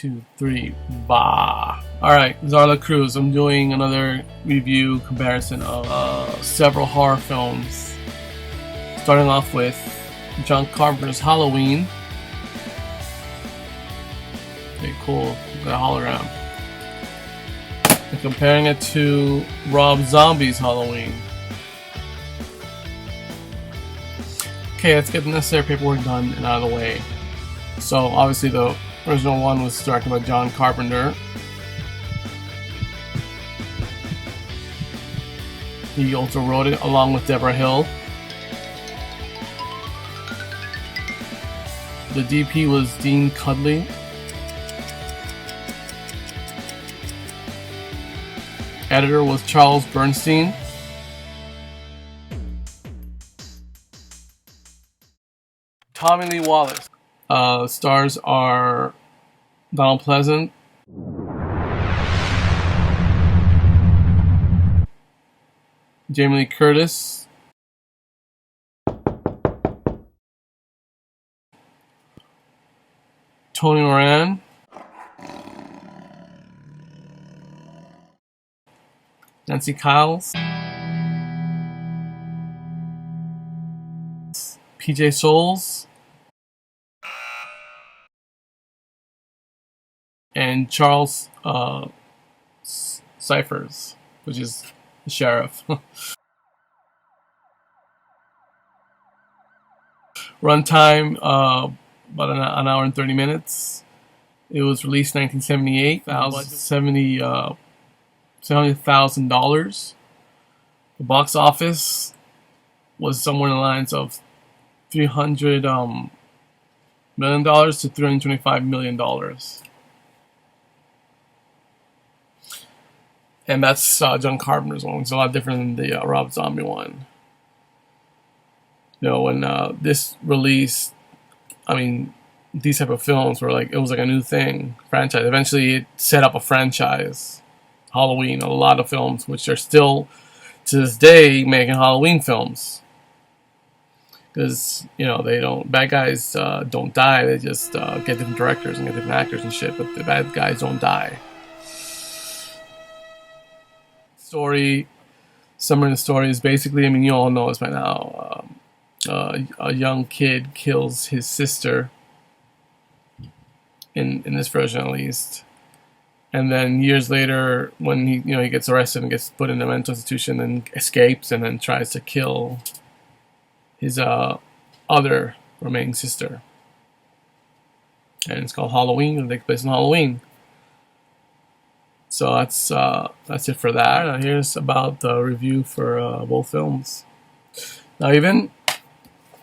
2, 3, bah. Alright, Zarla Cruz. I'm doing another review comparison of several horror films. Starting off with John Carpenter's Halloween. Okay, cool. Got a hologram. And comparing it to Rob Zombie's Halloween. Okay, let's get the necessary paperwork done and out of the way. So, obviously, the original one was directed by John Carpenter. He also wrote it along with Deborah Hill. The DP was Dean Cudley. Editor was Charles Bernstein. Tommy Lee Wallace. Stars are Donald Pleasant, Jamie Lee Curtis, Tony Moran, Nancy Kyles, PJ Soles, and Charles Cyphers, which is the sheriff. Runtime about an hour and 30 minutes. It was released in 1978. $70,000. The box office was somewhere in the lines of $300 million to $325 million. And that's John Carpenter's one. It's a lot different than the Rob Zombie one. You know, when this released, I mean, these type of films were like, it was like a new thing, franchise. Eventually, it set up a franchise. Halloween, a lot of films, which are still, to this day, making Halloween films. Because, you know, bad guys don't die, they just get different directors and get different actors and shit, but the bad guys don't die. Summary of the story is basically, I mean, you all know this by now. A young kid kills his sister, in this version at least, and then years later, when he gets arrested and gets put in a mental institution, and escapes, and then tries to kill his other remaining sister, and it's called Halloween. It takes place on Halloween. So that's it for that. Now here's about the review for both films. Now, even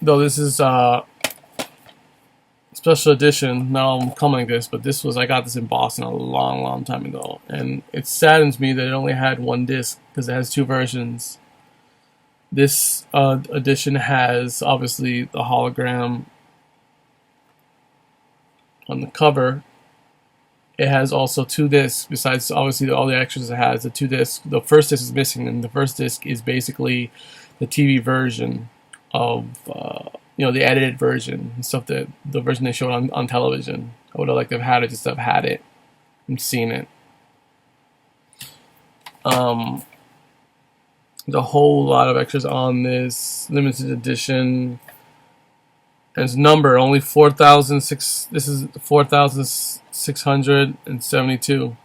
though this is special edition, now I'm coming like this, but I got this in Boston a long time ago, and it saddens me that it only had one disc because it has two versions. This edition has obviously the hologram on the cover. It has also two discs, besides obviously all the extras it has. The two discs, the first disc is missing, and the first disc is basically the TV version of, the edited version and stuff, the version they showed on television. I would have liked to have had it, just to have had it and seen it. The whole lot of extras on this limited edition. And its number only 4,006. This is 4,672.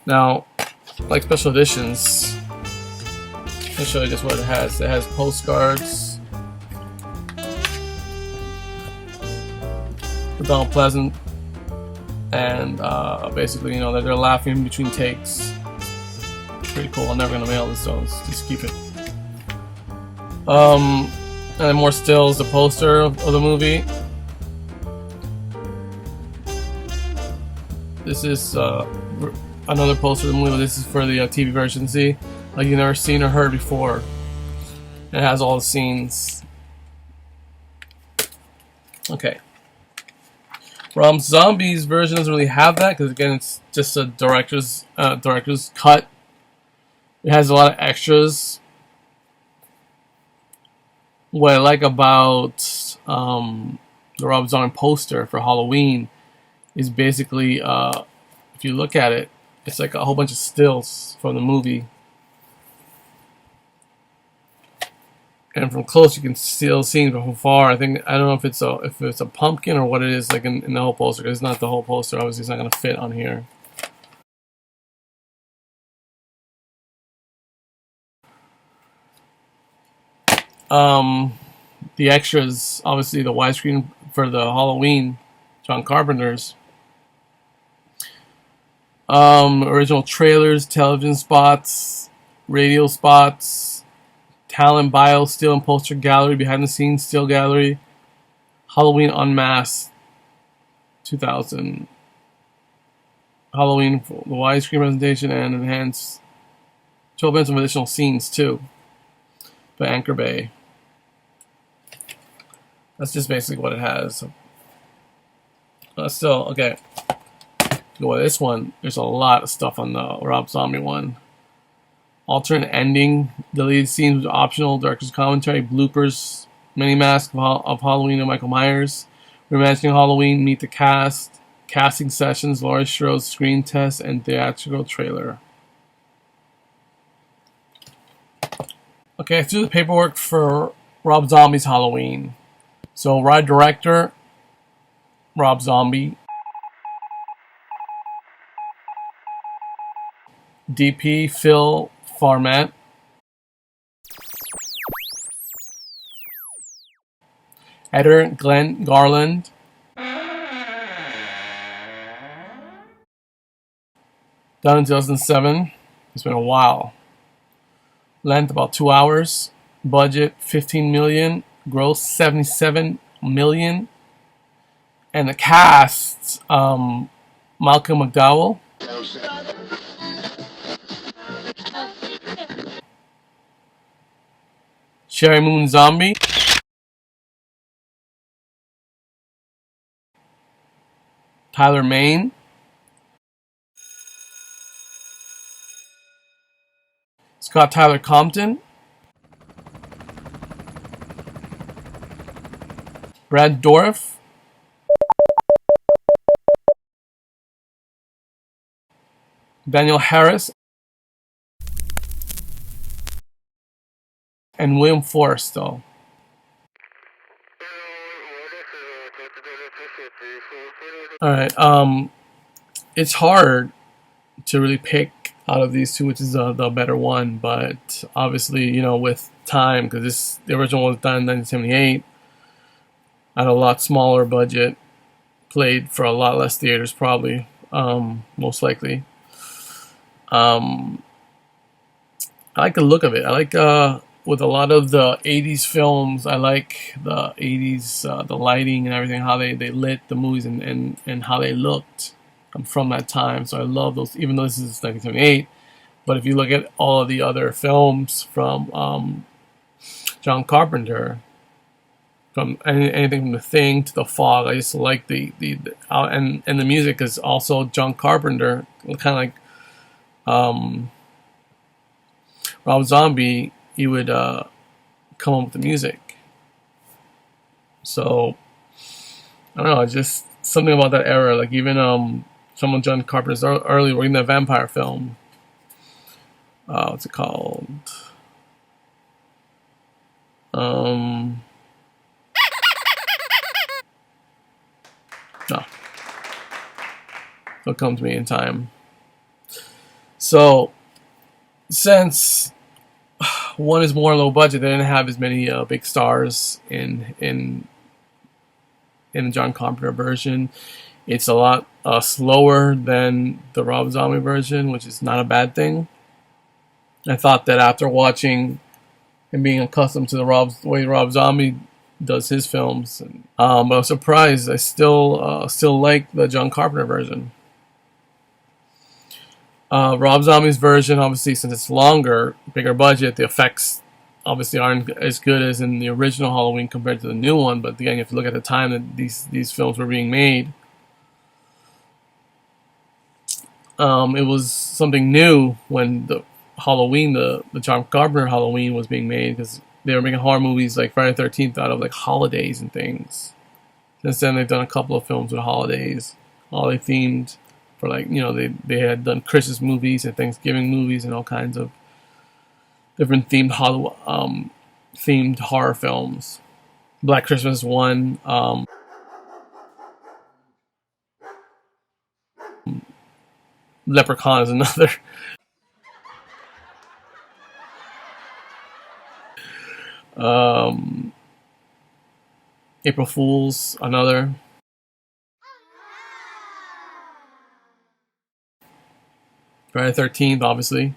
Now, like special editions, I'll show you just what it has. It has postcards for Donald Pleasant, and basically, that they're laughing in between takes. Pretty cool. I'm never gonna mail this, so let's just keep it. And then more stills, the poster of the movie. This is another poster of the movie, but this is for the TV version. See, like you've never seen or heard before. It has all the scenes. Okay. Rob Zombie's version doesn't really have that, because again, it's just a director's cut. It has a lot of extras. What I like about the Rob Zombie poster for Halloween is basically, if you look at it, it's like a whole bunch of stills from the movie. And from close, you can still see it, but from far, I don't know if it's a pumpkin or what it is, like in the whole poster. Because it's not the whole poster. Obviously, it's not going to fit on here. The extras, obviously, the widescreen for the Halloween, John Carpenter's. Original trailers, television spots, radio spots, talent bio, still and poster gallery, behind the scenes still gallery, Halloween Unmasked 2000, Halloween the widescreen presentation and enhanced 12 minutes of additional scenes too by Anchor Bay. That's just basically what it has. Still, okay. Go with this one. There's a lot of stuff on the Rob Zombie one. Alternate ending, deleted scenes with optional, director's commentary, bloopers, mini mask of Halloween and Michael Myers, reimagining Halloween, meet the cast, casting sessions, Laurie Strode's screen test, and theatrical trailer. Okay, let's do the paperwork for Rob Zombie's Halloween. So, ride director, Rob Zombie. DP, Phil Farmat. Editor, Glenn Garland. Done in 2007. It's been a while. Length about 2 hours. Budget $15 million. Gross $77 million. And the cast, Malcolm McDowell. Sherry Moon Zombie. Tyler Mane. Scott Tyler Compton. Brad Dourif. Daniel Harris. And William Forrestal. Alright, it's hard to really pick out of these two which is the better one, but obviously, you know, with time, because the original was done in 1978 at a lot smaller budget, played for a lot less theaters probably, most likely. I like the look of it. I like with a lot of the 80s films, I like the 80s, the lighting and everything, how they lit the movies and how they looked from that time. So I love those, even though this is 1978. But if you look at all of the other films from John Carpenter, from anything from The Thing to The Fog, I just like and the music is also John Carpenter, kind of like Rob Zombie. He would come up with the music. So I don't know, just something about that era. Like even some of John Carpenter's early work in that vampire film. What's it called? No. It'll come to me in time. So since one is more low budget, they didn't have as many big stars in the John Carpenter version. It's a lot slower than the Rob Zombie version, which is not a bad thing. I thought that after watching and being accustomed to the way Rob Zombie does his films, but I was surprised. I still like the John Carpenter version. Rob Zombie's version, obviously, since it's longer, bigger budget, the effects obviously aren't as good as in the original Halloween compared to the new one. But again, if you look at the time that these films were being made, it was something new when the Halloween, the John Carpenter Halloween was being made, because they were making horror movies like Friday the 13th out of like holidays and things. Since then, they've done a couple of films with holiday themed, for like, they had done Christmas movies and Thanksgiving movies and all kinds of different themed horror films. Black Christmas one, Leprechaun is another. um, April Fools another. Friday the 13th, obviously.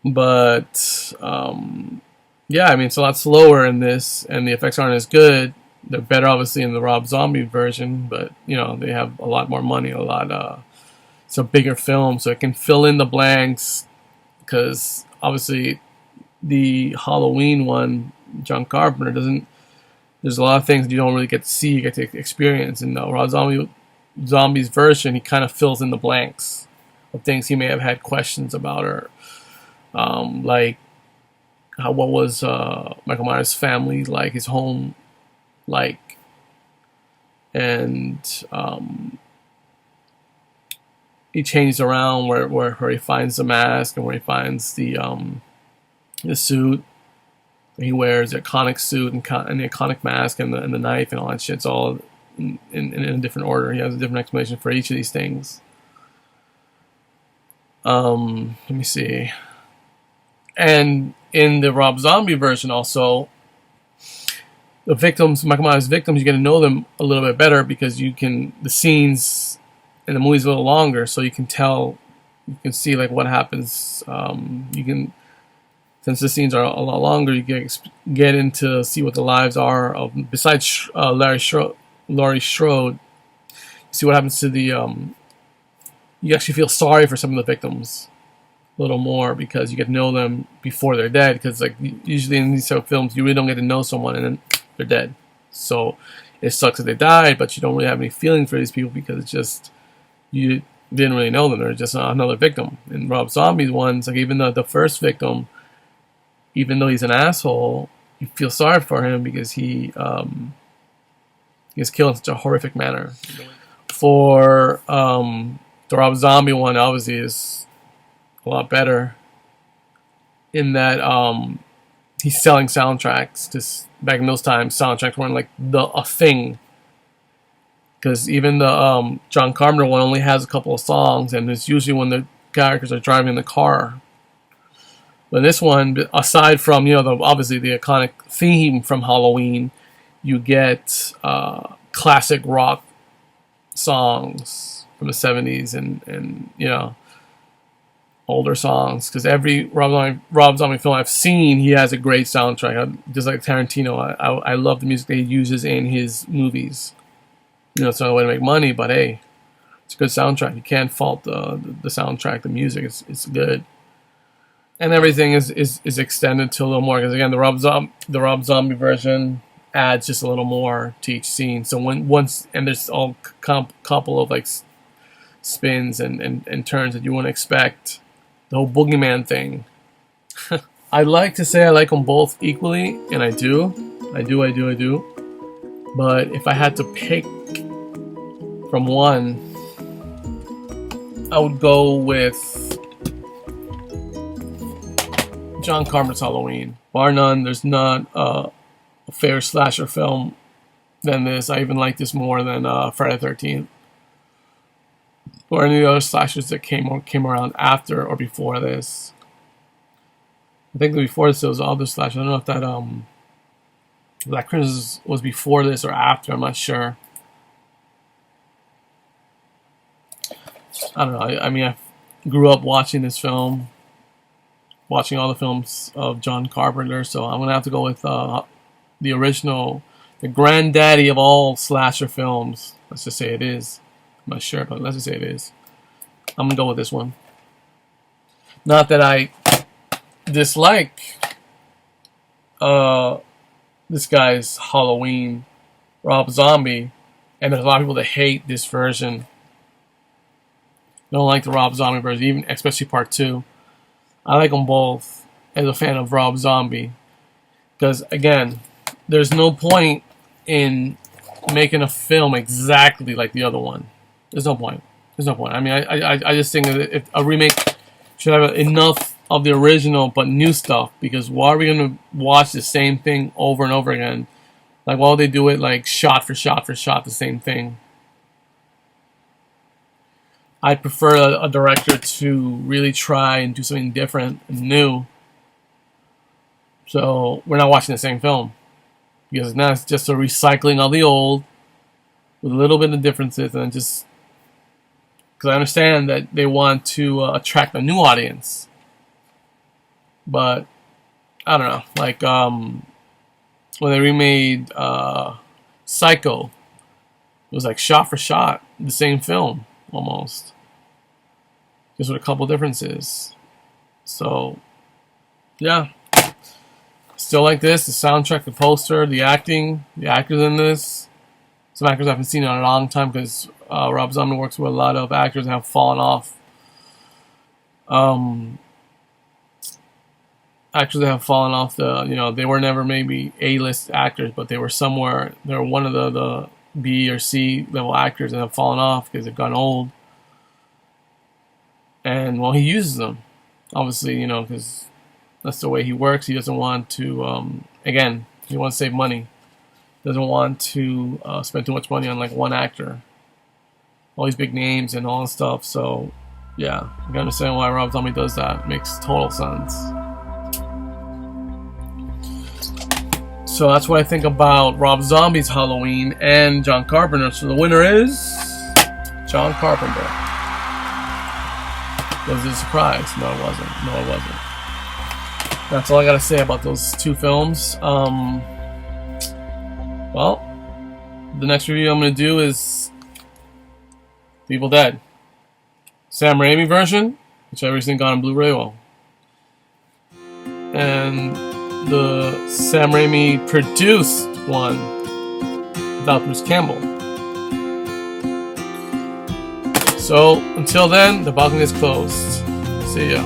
But yeah, I mean, it's a lot slower in this, and the effects aren't as good. They're better, obviously, in the Rob Zombie version, but they have a lot more money, it's a bigger film, so it can fill in the blanks. Because obviously, the Halloween one, John Carpenter doesn't. There's a lot of things you don't really get to see, you get to experience. In the Rob Zombie's version, he kind of fills in the blanks of things he may have had questions about, or like what was Michael Myers' family like, his home like, and he changes around where he finds the mask and where he finds the suit he wears, the iconic suit and the iconic mask and the knife and all that shit. It's all in a different order. He has a different explanation for each of these things. Let me see. And in the Rob Zombie version also, the victims, Michael Myers victims, you get to know them a little bit better, because the scenes in the movie's a little longer, so you can see like what happens. Since the scenes are a lot longer, you get into see what the lives are of, besides Laurie Strode. See what happens to the. You actually feel sorry for some of the victims a little more, because you get to know them before they're dead. Because like usually in these type of films, you really don't get to know someone and then they're dead. So it sucks that they died, but you don't really have any feeling for these people, because it's just you didn't really know them. They're just another victim. In Rob Zombie's ones, like even the first victim, even though he's an asshole, you feel sorry for him because he is killed in such a horrific manner. For the Rob Zombie one, obviously, is a lot better in that he's selling soundtracks. Because back in those times, soundtracks weren't like a thing. Because even the John Carpenter one only has a couple of songs, and it's usually when the characters are driving the car. But this one, aside from obviously the iconic theme from Halloween, you get classic rock songs from the 70s and older songs. Because every Rob Zombie film I've seen, he has a great soundtrack. Just like Tarantino, I love the music that he uses in his movies. It's not a way to make money, but hey, it's a good soundtrack. You can't fault the soundtrack, the music. It's good. And everything is extended to a little more, because again, the Rob Zombie version adds just a little more to each scene. So and there's all couple of like spins and turns that you wouldn't expect. The whole boogeyman thing. I like to say I like them both equally, and I do. But if I had to pick from one, I would go with John Carpenter's Halloween. Bar none, there's not a fair slasher film than this. I even like this more than Friday the 13th. Or any of the other slashers that came around after or before this. I think before this there was other slashers. I don't know if that Black Christmas was before this or after. I'm not sure. I don't know. I mean, I grew up watching this film, watching all the films of John Carpenter, so I'm gonna have to go with the original, the granddaddy of all slasher films. Let's just say it is. I'm not sure, but let's just say it is. I'm gonna go with this one. Not that I dislike this guy's Halloween, Rob Zombie, and there's a lot of people that hate this version. Don't like the Rob Zombie version, even especially part 2. I like them both. as a fan of Rob Zombie, because again, there's no point in making a film exactly like the other one. There's no point. There's no point. I mean, I just think that if a remake should have enough of the original but new stuff, because why are we gonna watch the same thing over and over again? Like, why would they do it like shot for shot for shot, the same thing? I prefer a director to really try and do something different and new. So we're not watching the same film, because now it's just a recycling of the old with a little bit of differences, and just because I understand that they want to attract a new audience, but I don't know. Like when they remade Psycho, it was like shot for shot the same film almost, just with a couple differences. So yeah, still like this. The soundtrack, the poster, the acting, the actors in this. Some actors I haven't seen in a long time, because Rob Zombie works with a lot of actors that have fallen off. Actors that have fallen off they were never maybe A-list actors, but they were somewhere. They were one of the B or C level actors that have fallen off because they've gotten old. And well, he uses them, obviously, because that's the way he works. He doesn't want to, again, he wants to save money. Doesn't want to spend too much money on like one actor. All these big names and all this stuff. So, yeah, you can understand why Rob Zombie does that. It makes total sense. So that's what I think about Rob Zombie's Halloween and John Carpenter. So the winner is John Carpenter. Was it a surprise? No, it wasn't. No, it wasn't. That's all I gotta say about those two films. Well, the next review I'm gonna do is Evil Dead, Sam Raimi version, which I recently got on Blu-ray, and the Sam Raimi produced one without Bruce Campbell. So until then, the balcony is closed. See ya.